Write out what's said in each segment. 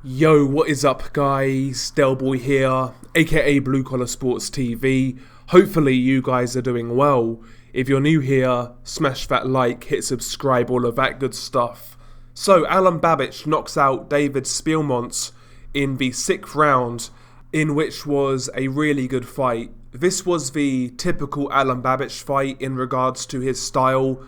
Yo, what is up guys? Delboy here, aka Blue Collar Sports TV. Hopefully you guys are doing well. If you're new here, smash that like, hit subscribe, all of that good stuff. So, Alen Babic knocks out David Spilmont in the 6th round, in which was a really good fight. This was the typical Alen Babic fight in regards to his style,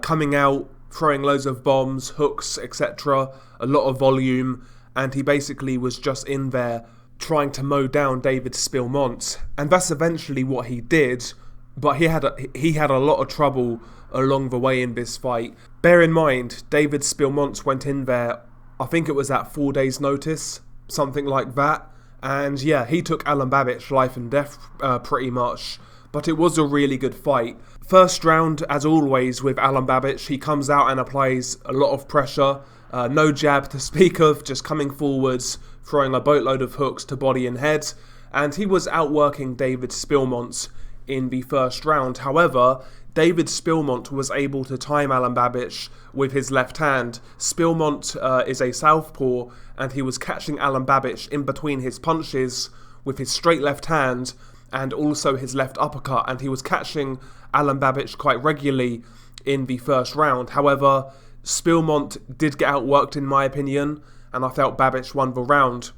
coming out, throwing loads of bombs, hooks, etc. A lot of volume. And he basically was just in there trying to mow down David Spilmont. And that's eventually what he did, but he had a lot of trouble along the way in this fight. Bear in mind, David Spilmont went in there, I think it was at 4 days notice, something like that. And yeah, he took Alen Babic life and death pretty much. But it was a really good fight. First round, as always with Alen Babic, he comes out and applies a lot of pressure. No jab to speak of, just coming forwards, throwing a boatload of hooks to body and head. And he was outworking David Spilmont in the first round. However, David Spilmont was able to time Alen Babic with his left hand. Spilmont is a southpaw, and he was catching Alen Babic in between his punches with his straight left hand and also his left uppercut. And he was catching Alen Babic quite regularly in the first round. However, Spilmont did get outworked in my opinion, and I felt Babic won the round.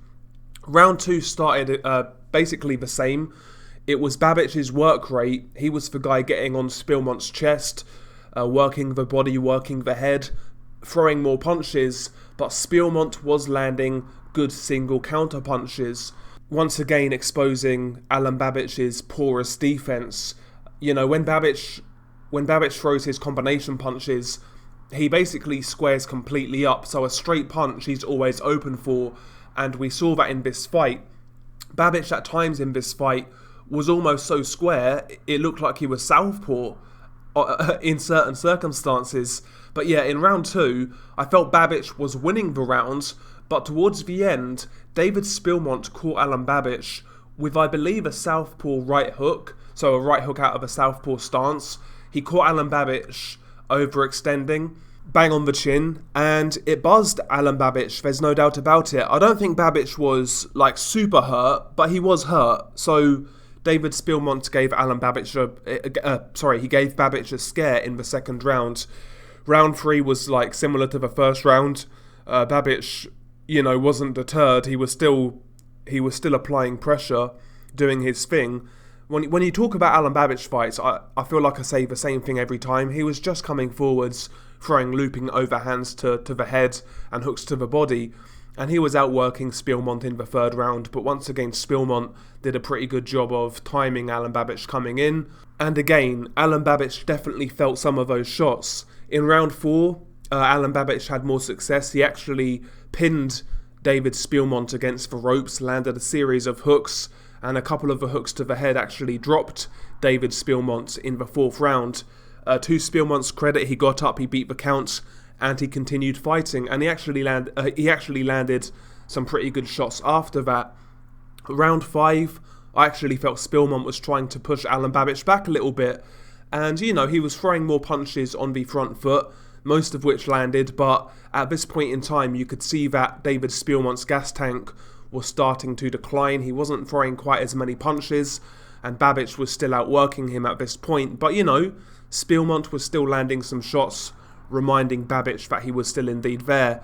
Round 2 started basically the same. It was Babic's work rate. He was the guy getting on Spilmont's chest, working the body, working the head, throwing more punches, but Spilmont was landing good single counter punches, once again exposing Alen Babic's porous defense. You know, when Babic throws his combination punches, he basically squares completely up, so a straight punch he's always open for, and we saw that in this fight. Babic at times in this fight was almost so square, it looked like he was southpaw in certain circumstances. But yeah, in round 2, I felt Babic was winning the round, but towards the end, David Spilmont caught Alen Babic with, I believe, a southpaw right hook, so a right hook out of a southpaw stance. He caught Alen Babic overextending, bang on the chin, and it buzzed Alen Babic, there's no doubt about it. I don't think Babic was like super hurt, but he was hurt. So David Spilmont gave Alen Babic he gave Babic a scare in the second round. Round 3 was like similar to the first round. Babic, wasn't deterred. He was still applying pressure, doing his thing. When you talk about Alen Babic fights, I feel like I say the same thing every time. He was just coming forwards, throwing looping overhands to the head and hooks to the body. And he was outworking Spilmont in the third round. But once again, Spilmont did a pretty good job of timing Alen Babic coming in. And again, Alen Babic definitely felt some of those shots. In round 4, Alen Babic had more success. He actually pinned David Spilmont against the ropes, landed a series of hooks, and a couple of the hooks to the head actually dropped David Spilmont in the 4th round. To Spilmont's credit, he got up, he beat the count, and he continued fighting. And he actually landed some pretty good shots after that. Round 5, I actually felt Spilmont was trying to push Alen Babic back a little bit. And, he was throwing more punches on the front foot, most of which landed. But at this point in time, you could see that David Spilmont's gas tank was starting to decline. He wasn't throwing quite as many punches, and Babic was still outworking him at this point. But Spilmont was still landing some shots, reminding Babic that he was still indeed there.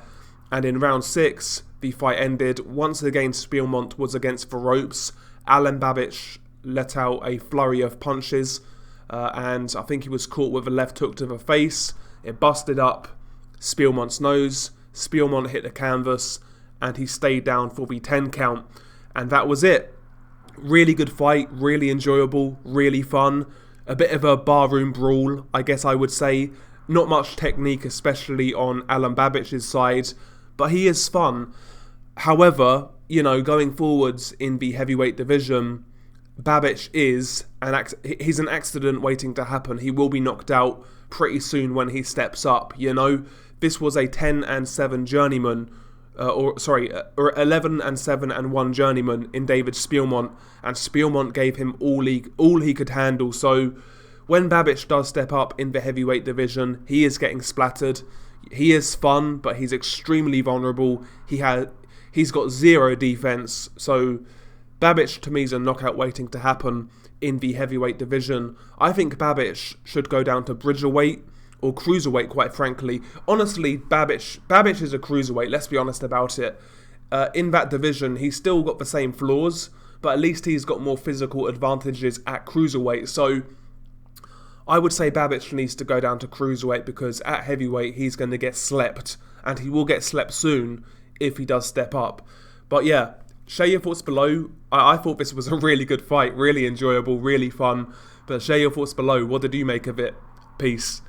And in round 6, the fight ended. Once again, Spilmont was against the ropes. Alen Babic let out a flurry of punches, and I think he was caught with a left hook to the face. It busted up Spilmont's nose. Spilmont hit the canvas, and he stayed down for the 10 count. And that was it. Really good fight, really enjoyable, really fun. A bit of a barroom brawl, I guess I would say. Not much technique, especially on Alen Babic's side, but he is fun. However, going forwards in the heavyweight division, Babic he's an accident waiting to happen. He will be knocked out pretty soon when he steps up, This was a 10-7 journeyman, or 11-7-1 journeyman in David Spilmont, and Spilmont gave him all he could handle. So when Babic does step up in the heavyweight division, he is getting splattered. He is fun, but he's extremely vulnerable. He He's got zero defense, so Babic to me is a knockout waiting to happen in the heavyweight division. I think Babic should go down to bridgerweight or cruiserweight, quite frankly. Honestly, Babic is a cruiserweight, let's be honest about it. In that division, he's still got the same flaws, but at least he's got more physical advantages at cruiserweight. So I would say Babic needs to go down to cruiserweight, because at heavyweight he's going to get slept, and he will get slept soon if he does step up. But yeah, share your thoughts below. I thought this was a really good fight, really enjoyable, really fun. But share your thoughts below. What did you make of it? Peace.